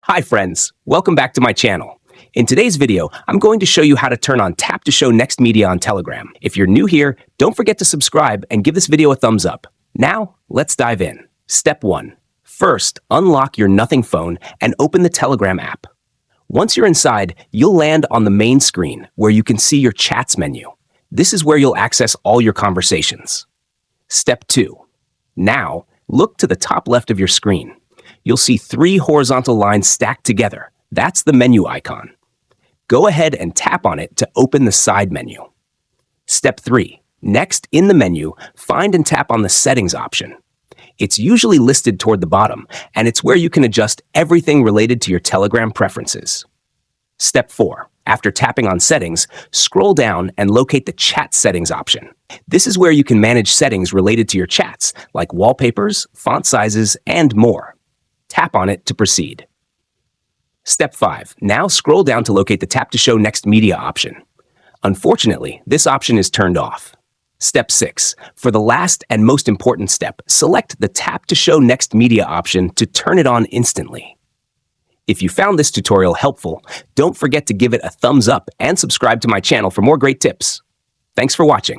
Hi friends, welcome back to my channel. In today's video, I'm going to show you how to turn on Tap to Show Next Media on Telegram. If you're new here, don't forget to subscribe and give this video a thumbs up. Now, let's dive in. Step 1. First, unlock your Nothing phone and open the Telegram app. Once you're inside, you'll land on the main screen where you can see your Chats menu. This is where you'll access all your conversations. Step 2. Now, look to the top left of your screen. You'll see 3 horizontal lines stacked together. That's the menu icon. Go ahead and tap on it to open the side menu. Step 3. Next, in the menu, find and tap on the Settings option. It's usually listed toward the bottom, and it's where you can adjust everything related to your Telegram preferences. Step 4. After tapping on Settings, scroll down and locate the Chat Settings option. This is where you can manage settings related to your chats, like wallpapers, font sizes, and more. Tap on it to proceed. Step 5. Now scroll down to locate the Tap to Show Next Media option. Unfortunately, this option is turned off. Step 6. For the last and most important step, select the Tap to Show Next Media option to turn it on instantly. If you found this tutorial helpful, don't forget to give it a thumbs up and subscribe to my channel for more great tips. Thanks for watching.